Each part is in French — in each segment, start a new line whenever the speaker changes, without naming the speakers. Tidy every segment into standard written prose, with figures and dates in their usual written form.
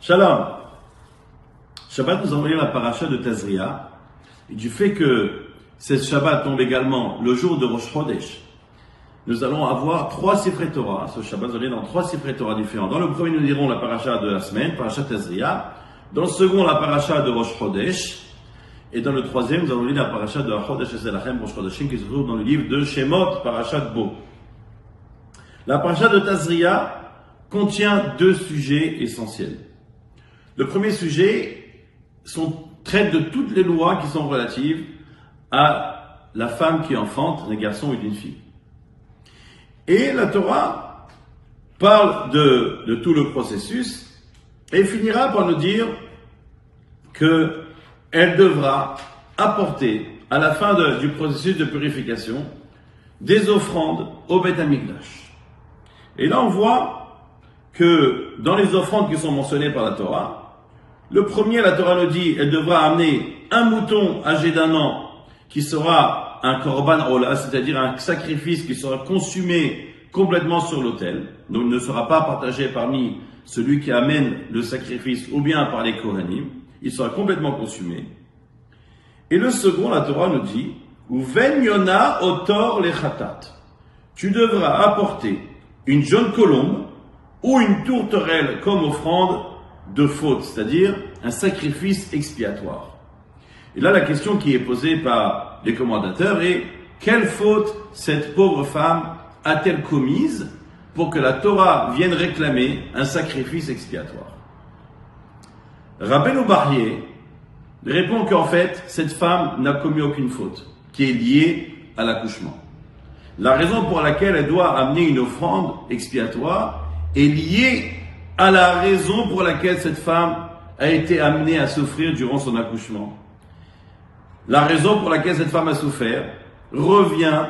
Shalom. Shabbat, nous envoyons la paracha de Tazria. Et du fait que ce Shabbat tombe également le jour de Rosh Chodesh, nous allons avoir 3 Sifrei Torah. Ce Shabbat, nous allons dans 3 Sifrei Torah différents. Dans le premier, nous lirons la paracha de la semaine, paracha Tazria. Dans le second, la paracha de Rosh Chodesh. Et dans le troisième, nous allons lire la paracha de Chodesh Eselachem, Rosh Chodeshim, qui se trouve dans le livre de Shemot, paracha de Bo. La paracha de Tazria contient 2 sujets essentiels. Le premier sujet traite de toutes les lois qui sont relatives à la femme qui enfante, d'un garçon et d'une fille. Et la Torah parle de tout le processus et finira par nous dire qu'elle devra apporter à la fin du processus de purification des offrandes au Beth Amikdash. Et là on voit que dans les offrandes qui sont mentionnées par la Torah, le premier, la Torah nous dit, elle devra amener un mouton âgé d'1 an qui sera un korban ola, c'est-à-dire un sacrifice qui sera consumé complètement sur l'autel, donc il ne sera pas partagé parmi celui qui amène le sacrifice ou bien par les Kohanim, il sera complètement consumé. Et le second, la Torah nous dit, Uven yona otor lechatat, tu devras apporter une jeune colombe ou une tourterelle comme offrande de faute, c'est-à-dire un sacrifice expiatoire. Et là, la question qui est posée par les commentateurs est quelle faute cette pauvre femme a-t-elle commise pour que la Torah vienne réclamer un sacrifice expiatoire? Rabbeinu Barié répond qu'en fait, cette femme n'a commis aucune faute qui est liée à l'accouchement. La raison pour laquelle elle doit amener une offrande expiatoire est liée à la raison pour laquelle cette femme a été amenée à souffrir durant son accouchement. La raison pour laquelle cette femme a souffert revient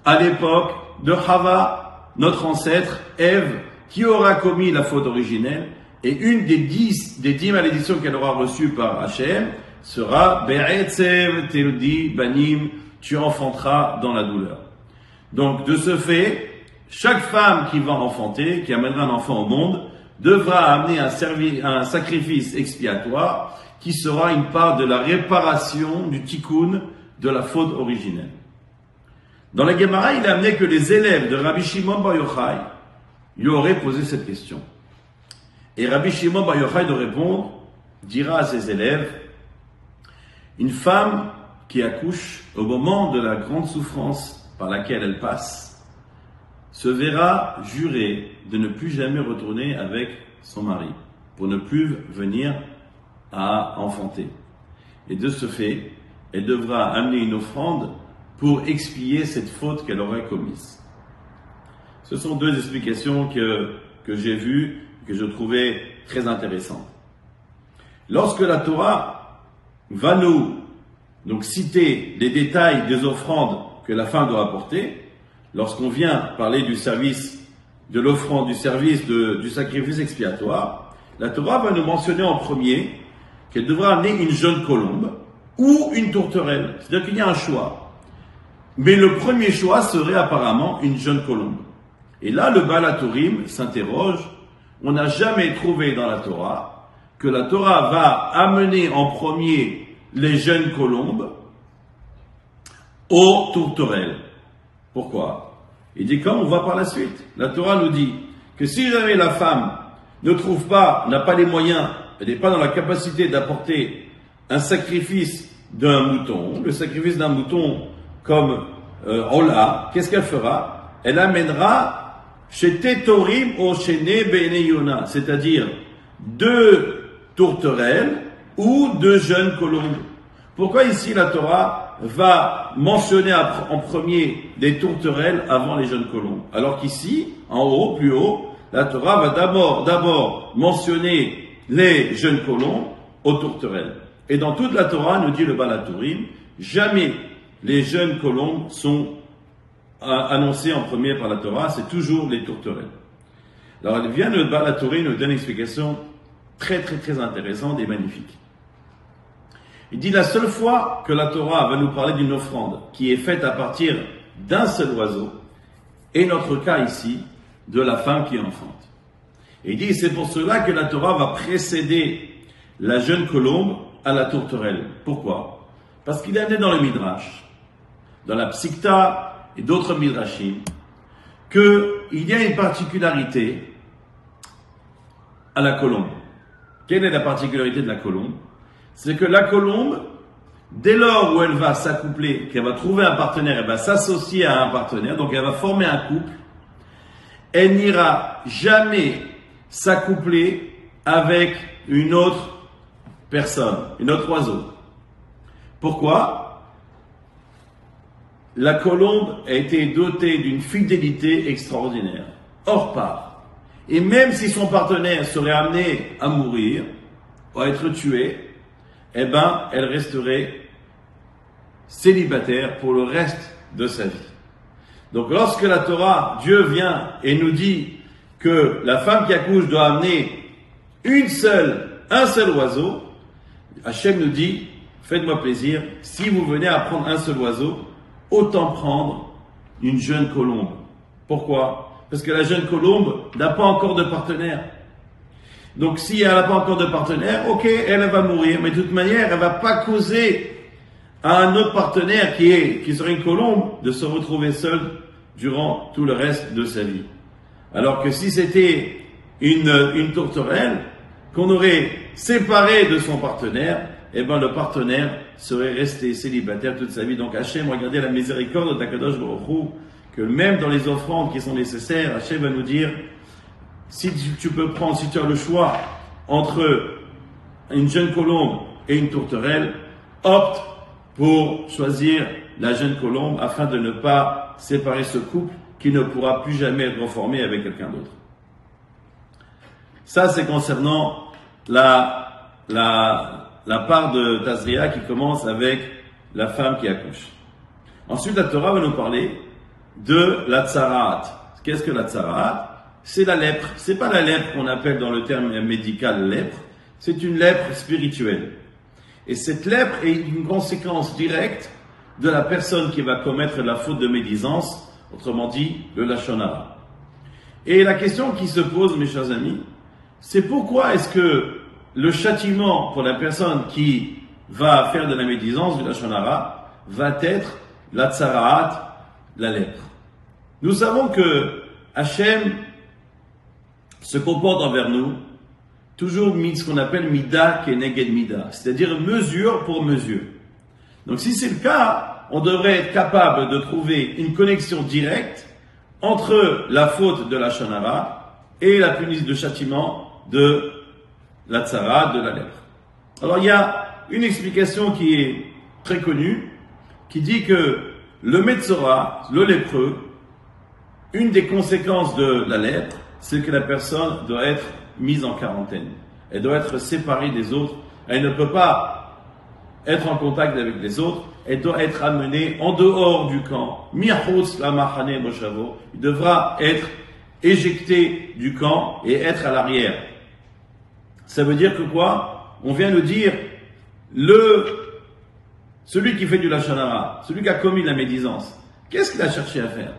à l'époque de Chava, notre ancêtre, Ève, qui aura commis la faute originelle, et une des 10 malédictions qu'elle aura reçues par Hachem sera Be'etzev Teldi Banim, tu enfanteras dans la douleur. Donc, de ce fait, chaque femme qui va enfanter, qui amènera un enfant au monde, devra amener un sacrifice expiatoire qui sera une part de la réparation du tikkun de la faute originelle. Dans la Gemara, il a amené que les élèves de Rabbi Shimon Bar Yochai lui auraient posé cette question. Et Rabbi Shimon Bar Yochai de répondre dira à ses élèves, une femme qui accouche au moment de la grande souffrance par laquelle elle passe, se verra jurer de ne plus jamais retourner avec son mari, pour ne plus venir à enfanter. Et de ce fait, elle devra amener une offrande pour expier cette faute qu'elle aurait commise. Ce sont 2 explications que j'ai vues, que je trouvais très intéressantes. Lorsque la Torah va nous citer les détails des offrandes que la femme doit apporter, lorsqu'on vient parler du service de l'offrande, du service du sacrifice expiatoire, la Torah va nous mentionner en premier qu'elle devra amener une jeune colombe ou une tourterelle. C'est-à-dire qu'il y a un choix. Mais le premier choix serait apparemment une jeune colombe. Et là, le Baal HaTurim s'interroge. On n'a jamais trouvé dans la Torah que la Torah va amener en premier les jeunes colombes aux tourterelles. Pourquoi? Il dit comme on voit par la suite. La Torah nous dit que si jamais la femme n'a pas les moyens, elle n'est pas dans la capacité d'apporter un sacrifice d'un mouton, le sacrifice d'un mouton comme Ola, qu'est-ce qu'elle fera? Elle amènera chez Tetorim au Shene Bene Yona, c'est-à-dire 2 tourterelles ou 2 jeunes colombes. Pourquoi ici la Torah va mentionner en premier les tourterelles avant les jeunes colombes, alors qu'ici, en haut, plus haut, la Torah va d'abord mentionner les jeunes colombes aux tourterelles. Et dans toute la Torah, nous dit le Baal HaTurim, jamais les jeunes colombes sont annoncées en premier par la Torah, c'est toujours les tourterelles. Alors, le Baal HaTurim nous donne une explication très très très intéressante et magnifique. Il dit la seule fois que la Torah va nous parler d'une offrande qui est faite à partir d'un seul oiseau est notre cas ici de la femme qui enfante. Et il dit, c'est pour cela que la Torah va précéder la jeune colombe à la tourterelle. Pourquoi? Parce qu'il est amené dans le Midrash, dans la Psikta et d'autres Midrashim, qu'il y a une particularité à la colombe. Quelle est la particularité de la colombe? C'est que la colombe, dès lors où elle va s'accoupler, qu'elle va trouver un partenaire, elle va s'associer à un partenaire, donc elle va former un couple, elle n'ira jamais s'accoupler avec une autre personne, un autre oiseau. Pourquoi? La colombe a été dotée d'une fidélité extraordinaire, hors part. Et même si son partenaire serait amené à mourir, ou à être tué, eh ben, elle resterait célibataire pour le reste de sa vie. Donc lorsque la Torah, Dieu vient et nous dit que la femme qui accouche doit amener un seul oiseau, Hachem nous dit, faites-moi plaisir, si vous venez à prendre un seul oiseau, autant prendre une jeune colombe. Pourquoi? Parce que la jeune colombe n'a pas encore de partenaire. Donc si elle n'a pas encore de partenaire, ok, elle va mourir, mais de toute manière, elle ne va pas causer à un autre partenaire qui serait une colombe de se retrouver seule durant tout le reste de sa vie. Alors que si c'était une tourterelle qu'on aurait séparée de son partenaire, eh ben le partenaire serait resté célibataire toute sa vie. Donc Hachem, regardez la miséricorde d'Akadosh Baruch Hu, que même dans les offrandes qui sont nécessaires, Hachem va nous dire, si tu peux prendre, si tu as le choix entre une jeune colombe et une tourterelle, opte pour choisir la jeune colombe afin de ne pas séparer ce couple qui ne pourra plus jamais être reformé avec quelqu'un d'autre. Ça, c'est concernant la part de Tazria qui commence avec la femme qui accouche. Ensuite, la Torah va nous parler de la tsaraat. Qu'est-ce que la tsaraat? C'est la lèpre. C'est pas la lèpre qu'on appelle dans le terme médical lèpre. C'est une lèpre spirituelle. Et cette lèpre est une conséquence directe de la personne qui va commettre la faute de médisance, autrement dit, le lashon hara. Et la question qui se pose, mes chers amis, c'est pourquoi est-ce que le châtiment pour la personne qui va faire de la médisance, du lashon hara, va être la tsaraat, la lèpre. Nous savons que Hachem se comporte envers nous toujours ce qu'on appelle mida keneged mida, c'est-à-dire mesure pour mesure. Donc si c'est le cas, on devrait être capable de trouver une connexion directe entre la faute de la lashon hara et la punition de châtiment de la tsara, de la lèpre. Alors il y a une explication qui est très connue, qui dit que le metzora, le lépreux, une des conséquences de la lèpre, c'est que la personne doit être mise en quarantaine. Elle doit être séparée des autres. Elle ne peut pas être en contact avec les autres. Elle doit être amenée en dehors du camp. Mi'achutz la-machane moshavo. Il devra être éjecté du camp et être à l'arrière. Ça veut dire que quoi? On vient de dire, celui qui fait du lashon hara, celui qui a commis la médisance, qu'est-ce qu'il a cherché à faire?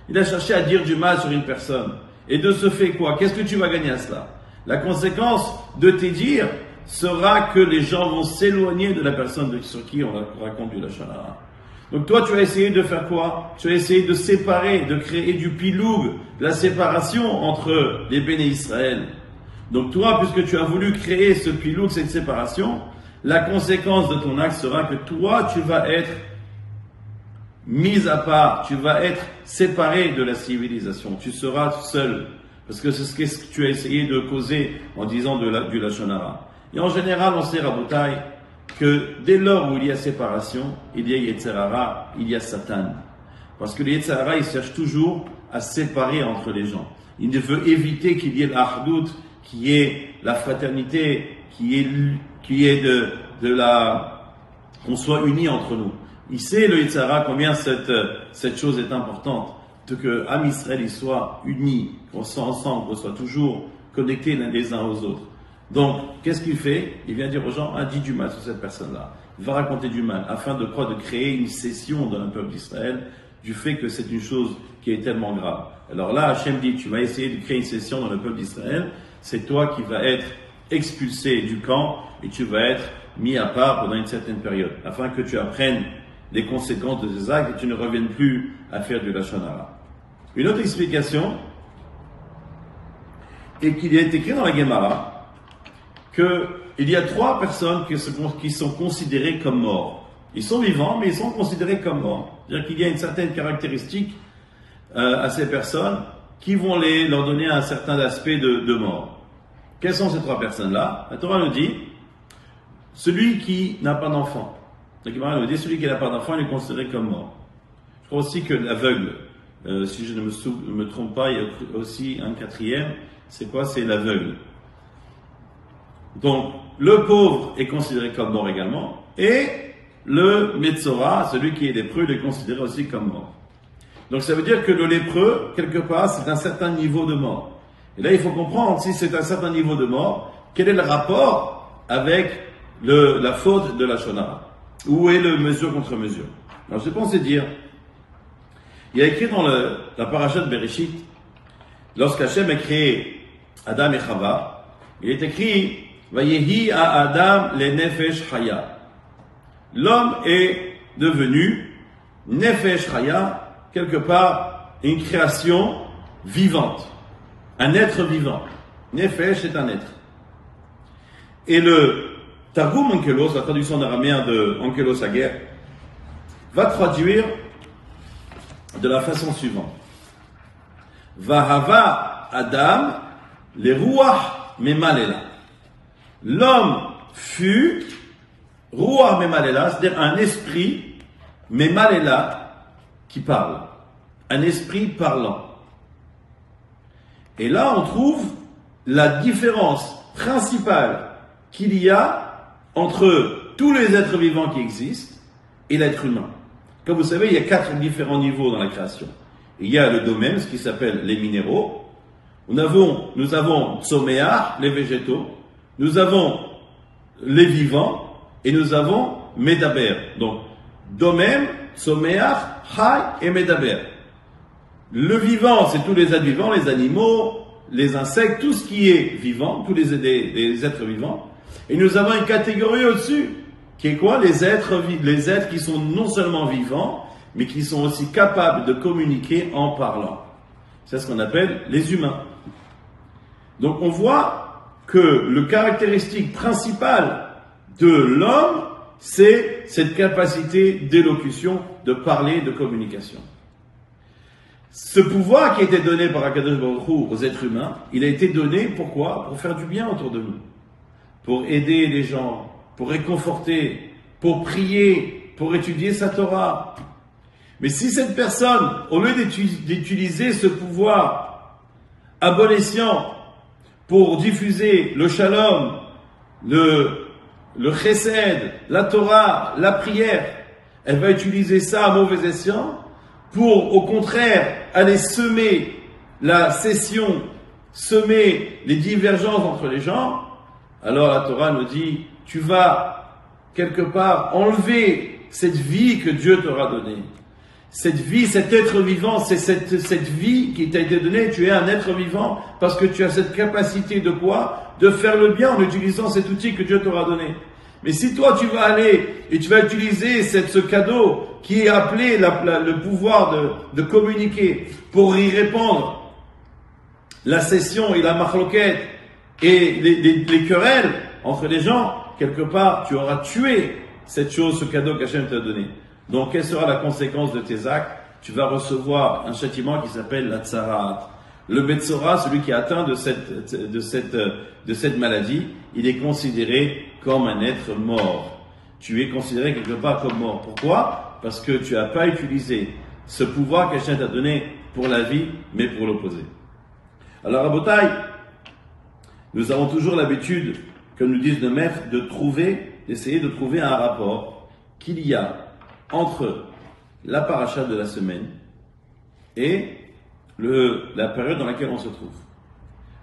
Il a cherché à dire du mal sur une personne. Et de ce fait quoi? Qu'est-ce que tu vas gagner à cela? La conséquence de tes dires sera que les gens vont s'éloigner de la personne sur qui on raconte du lashon hara. Donc toi, tu as essayé de faire quoi? Tu as essayé de séparer, de créer du piloug, la séparation entre les béné Israël. Donc toi, puisque tu as voulu créer ce piloug, cette séparation, la conséquence de ton acte sera que toi, tu vas être mis à part, tu vas être séparé de la civilisation, tu seras seul, parce que c'est ce que tu as essayé de causer en disant du lashon hara. Et en général, on sait, Rabotai, que dès lors où il y a séparation, il y a Yetzer hara, il y a Satan. Parce que le Yetzer hara, il cherche toujours à séparer entre les gens. Il veut éviter qu'il y ait l'achdout, qui est la fraternité, qui est qu'on soit unis entre nous. Il sait, le Yetzer hara, combien cette chose est importante, de que Am Israël il soit uni, qu'on soit ensemble, qu'on soit toujours connectés les uns aux autres. Donc, qu'est-ce qu'il fait? Il vient dire aux gens, dis du mal sur cette personne-là. Il va raconter du mal, afin de créer une scission dans le peuple d'Israël, du fait que c'est une chose qui est tellement grave. Alors là, Hachem dit, tu vas essayer de créer une session dans le peuple d'Israël, c'est toi qui vas être expulsé du camp et tu vas être mis à part pendant une certaine période, afin que tu apprennes les conséquences de tes actes et tu ne reviennes plus à faire du Lashon Hara. Une autre explication est qu'il est écrit dans la Gemara qu'il y a 3 personnes qui sont considérées comme morts. Ils sont vivants, mais ils sont considérés comme morts. C'est-à-dire qu'il y a une certaine caractéristique à ces personnes qui vont leur donner un certain aspect de mort. Quelles sont ces 3 personnes-là? La Torah nous dit, celui qui n'a pas d'enfant. La Gemara nous dit, celui qui n'a pas d'enfant, il est considéré comme mort. Je crois aussi que l'aveugle, si je ne me trompe pas, il y a aussi un 4e, c'est quoi? C'est l'aveugle. Donc, le pauvre est considéré comme mort également, et le Metzora, celui qui est lépreux, il est considéré aussi comme mort. Donc ça veut dire que le lépreux, quelque part, c'est un certain niveau de mort. Et là, il faut comprendre, si c'est un certain niveau de mort, quel est le rapport avec la faute de la Shonara? Où est le mesure contre mesure? Alors je pensais dire, il y a écrit dans la paracha de Bereshit, lorsqu'Hachem a créé Adam et Chava, il est écrit, Vayehi a Adam le nefesh chaya. L'homme est devenu nefesh chaya, quelque part, une création vivante. Un être vivant. Nefesh est un être. Et le Targum Onkelos, la traduction d'araméen de Onkelos Aguer, va traduire de la façon suivante. Vahava Adam le ruach memalela. L'homme fut ruach memalela, c'est-à-dire un esprit memalela qui parle. Un esprit parlant. Et là, on trouve la différence principale qu'il y a entre tous les êtres vivants qui existent et l'être humain. Comme vous savez, il y a 4 différents niveaux dans la création. Il y a le domaine, ce qui s'appelle les minéraux. Nous avons Tsoméach, les végétaux. Nous avons les vivants. Et nous avons Medaber. Donc, domaine, Tsoméach, Chai et Medaber. Le vivant, c'est tous les êtres vivants, les animaux, les insectes, tout ce qui est vivant, tous les êtres vivants. Et nous avons une catégorie au-dessus, qui est quoi? Les êtres qui sont non seulement vivants, mais qui sont aussi capables de communiquer en parlant. C'est ce qu'on appelle les humains. Donc on voit que le caractéristique principal de l'homme, c'est cette capacité d'élocution, de parler, de communication. Ce pouvoir qui a été donné par Akadosh Baruch Hu aux êtres humains, il a été donné pourquoi? Pour faire du bien autour de nous. Pour aider les gens, pour réconforter, pour prier, pour étudier sa Torah. Mais si cette personne, au lieu d'utiliser ce pouvoir abolisant pour diffuser le shalom, le chesed, la Torah, la prière, elle va utiliser ça à mauvais escient pour, au contraire, aller semer la scission, semer les divergences entre les gens, alors la Torah nous dit, tu vas quelque part enlever cette vie que Dieu t'aura donnée. Cette vie, cet être vivant, c'est cette vie qui t'a été donnée. Tu es un être vivant parce que tu as cette capacité de quoi? De faire le bien en utilisant cet outil que Dieu t'aura donné. Mais si toi tu vas aller et tu vas utiliser ce cadeau qui est appelé le pouvoir de communiquer pour y répandre la session et la marloquette et les querelles entre les gens, quelque part tu auras tué cette chose, ce cadeau qu'Hachem t'a donné. Donc, quelle sera la conséquence de tes actes? Tu vas recevoir un châtiment qui s'appelle la tsarat. Le Metzora, celui qui est atteint de cette maladie, il est considéré comme un être mort. Tu es considéré quelque part comme mort. Pourquoi? Parce que tu n'as pas utilisé ce pouvoir qu'Hachem t'a donné pour la vie, mais pour l'opposé. Alors, à Botaï, nous avons toujours l'habitude, comme nous disent nos maîtres, d'essayer de trouver un rapport qu'il y a entre la paracha de la semaine et la période dans laquelle on se trouve.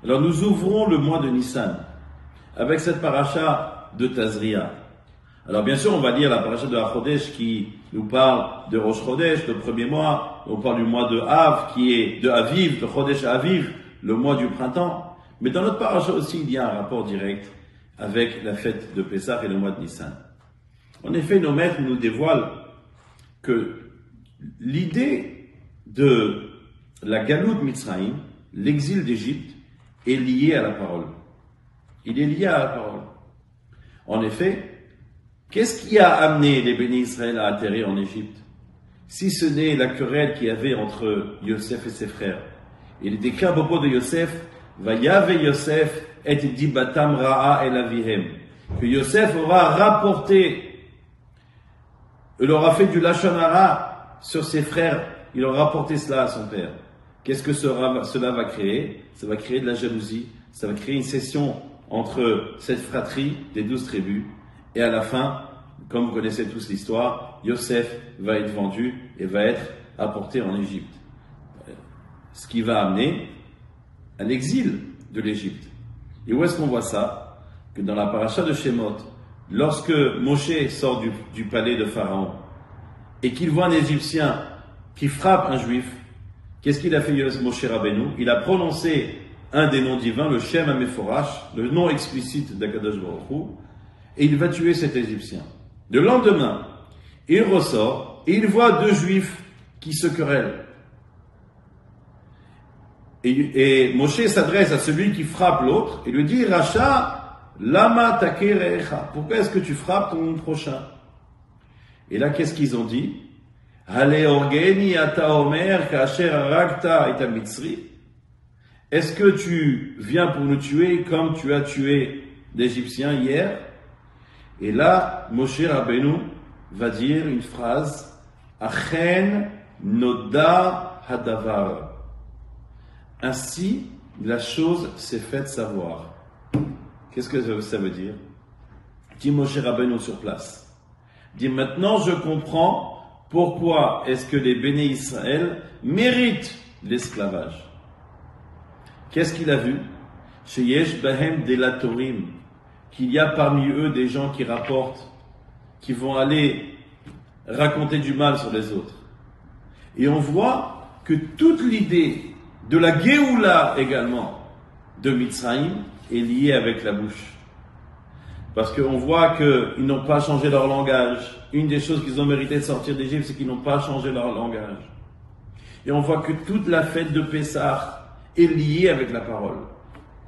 Alors nous ouvrons le mois de Nissan avec cette paracha de Tazria. Alors bien sûr, on va lire la paracha de Chodesh qui nous parle de Rosh Chodesh, le premier mois. On parle du mois de Av, qui est de Aviv, de Chodesh à Aviv, le mois du printemps. Mais dans notre paracha aussi, il y a un rapport direct avec la fête de Pessah et le mois de Nissan. En effet, nos maîtres nous dévoilent que l'idée de la Galout Mitzrayim, l'exil d'Égypte, est lié à la parole. Il est lié à la parole. En effet, qu'est-ce qui a amené les bénis Israël à atterrir en Égypte? Si ce n'est la querelle qu'il y avait entre Yosef et ses frères. Il est écrit à propos de Yosef, Vayave Yosef et dibatam ra'a el avihem. Que Yosef aura rapporté, il aura fait du lashon hara sur ses frères, il aura rapporté cela à son père. Qu'est-ce que cela va créer? Ça va créer de la jalousie, ça va créer une scission entre cette fratrie des 12 tribus. Et à la fin, comme vous connaissez tous l'histoire, Yosef va être vendu et va être apporté en Égypte. Ce qui va amener un exil de l'Égypte. Et où est-ce qu'on voit ça? Que dans la paracha de Shemot, lorsque Moshe sort du palais de Pharaon et qu'il voit un Égyptien qui frappe un Juif, qu'est-ce qu'il a fait Moshe Rabbeinu? Il a prononcé un des noms divins, le Shem HaMeforash, le nom explicite d'Akadosh Baruch Hu, et il va tuer cet Égyptien. Le lendemain, il ressort et il voit deux Juifs qui se querellent. Et Moshe s'adresse à celui qui frappe l'autre et lui dit, Racha, lama takerecha. Pourquoi est-ce que tu frappes ton prochain? Et là, qu'est-ce qu'ils ont dit? Hale orgeni ata omer kasher aragta et mitzri. Est-ce que tu viens pour nous tuer comme tu as tué l'Égyptien hier? Et là, Moshe Rabbeinu va dire une phrase, Achen noda hadavar. Ainsi, la chose s'est faite savoir. Qu'est-ce que ça veut dire? Dit Moshe Rabbeinu sur place. Dit maintenant je comprends pourquoi est-ce que les béné Israël méritent l'esclavage. Qu'est-ce qu'il a vu? Chez Yesh Bahem Delatorim, qu'il y a parmi eux des gens qui rapportent, qui vont aller raconter du mal sur les autres. Et on voit que toute l'idée de la Géoula également de Mitzrayim est liée avec la bouche. Parce qu'on voit qu'ils n'ont pas changé leur langage. Une des choses qu'ils ont mérité de sortir d'Égypte, c'est qu'ils n'ont pas changé leur langage. Et on voit que toute la fête de Pessah est liée avec la parole.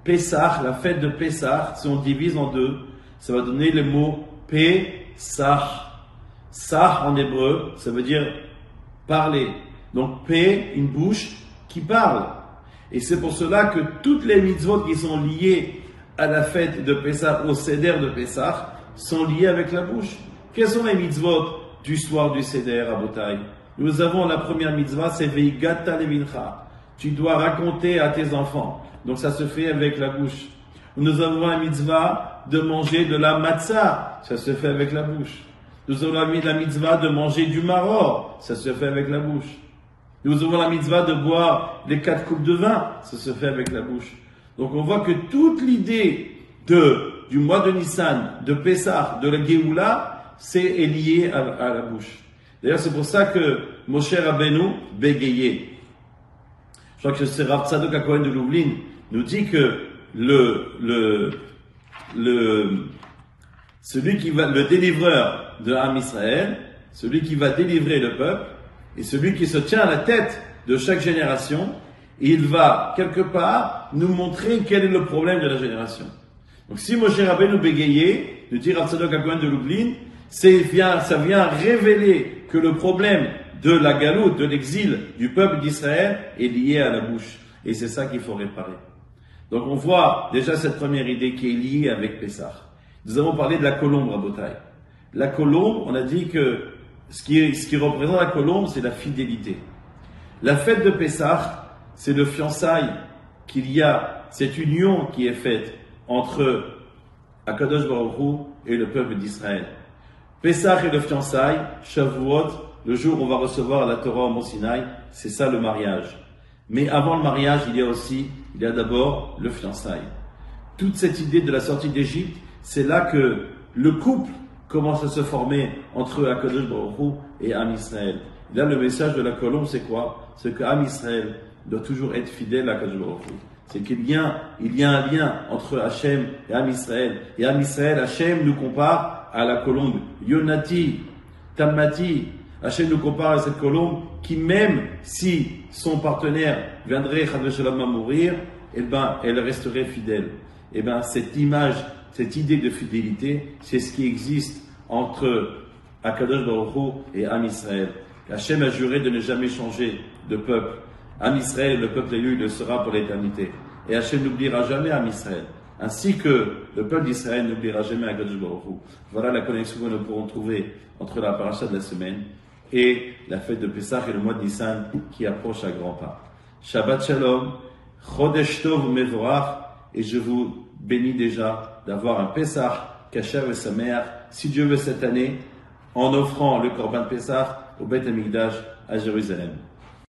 Pessah, la fête de Pessah, si on divise en deux, ça va donner le mot Pesach. Sah en hébreu, ça veut dire parler. Donc P, une bouche qui parle. Et c'est pour cela que toutes les mitzvot qui sont liées à la fête de Pessah, au Seder de Pessah, sont liées avec la bouche. Quelles sont les mitzvot du soir du Seder à Botaï? Nous avons la première mitzvah, c'est Veigata Levincha. Tu dois raconter à tes enfants. Donc ça se fait avec la bouche. Nous avons la mitzvah de manger de la matzah. Ça se fait avec la bouche. Nous avons la mitzvah de manger du maror. Ça se fait avec la bouche. Nous avons la mitzvah de boire les 4 coupes de vin. Ça se fait avec la bouche. Donc on voit que toute l'idée du mois de Nissan, de Pessah, de la Géoula, est liée à la bouche. D'ailleurs, c'est pour ça que Moshe Rabbeinu bégayait. Je crois que c'est Rav Tzadok HaKohen de Lublin nous dit que le délivreur de Ham Israël, celui qui va délivrer le peuple, et celui qui se tient à la tête de chaque génération, il va quelque part nous montrer quel est le problème de la génération. Donc si Moshe Rabbeinu bégayait, nous dit Rav Tzadok HaKohen de Lublin, ça vient révéler que le problème de la galoute, de l'exil du peuple d'Israël est lié à la bouche. Et c'est ça qu'il faut réparer. Donc on voit déjà cette première idée qui est liée avec Pessah. Nous avons parlé de la colombe à Botaï. La colombe, on a dit que ce qui représente la colombe, c'est la fidélité. La fête de Pessah, c'est le fiançailles qu'il y a, cette union qui est faite entre Akadosh Baruch Hu et le peuple d'Israël. Pessah est le fiançailles, Shavuot, le jour où on va recevoir la Torah au Mont Sinaï, c'est ça le mariage. Mais avant le mariage, il y a d'abord le fiançailles. Toute cette idée de la sortie d'Égypte, c'est là que le couple commence à se former entre Akadosh Baruch Hu et Am Israël. Là, le message de la colombe, c'est quoi? C'est que Am Israël doit toujours être fidèle à Akadosh Baruch Hu. C'est qu'il y a un lien entre Hachem et Am Israël. Et Am Israël, Hachem nous compare à la colombe. Yonati, Tammati. Hachem nous compare à cette colombe qui, même si son partenaire viendrait à mourir, eh ben, elle resterait fidèle. Eh ben, cette image, cette idée de fidélité, c'est ce qui existe entre Akadosh Baruch Hu et Am Israël. Hachem a juré de ne jamais changer de peuple. Am Israël, le peuple élu, le sera pour l'éternité. Et Hachem n'oubliera jamais Am Israël. Ainsi que le peuple d'Israël n'oubliera jamais Akadosh Baruch Hu. Voilà la connexion que nous pourrons trouver entre la paracha de la semaine et la fête de Pessah et le mois de Nissan qui approche à grands pas. Shabbat Shalom, Chodesh Tov Mevorach, et je vous bénis déjà d'avoir un Pessah Kasher et Sameach, si Dieu veut cette année, en offrant le Korban Pessah au Beth Amikdash à Jérusalem.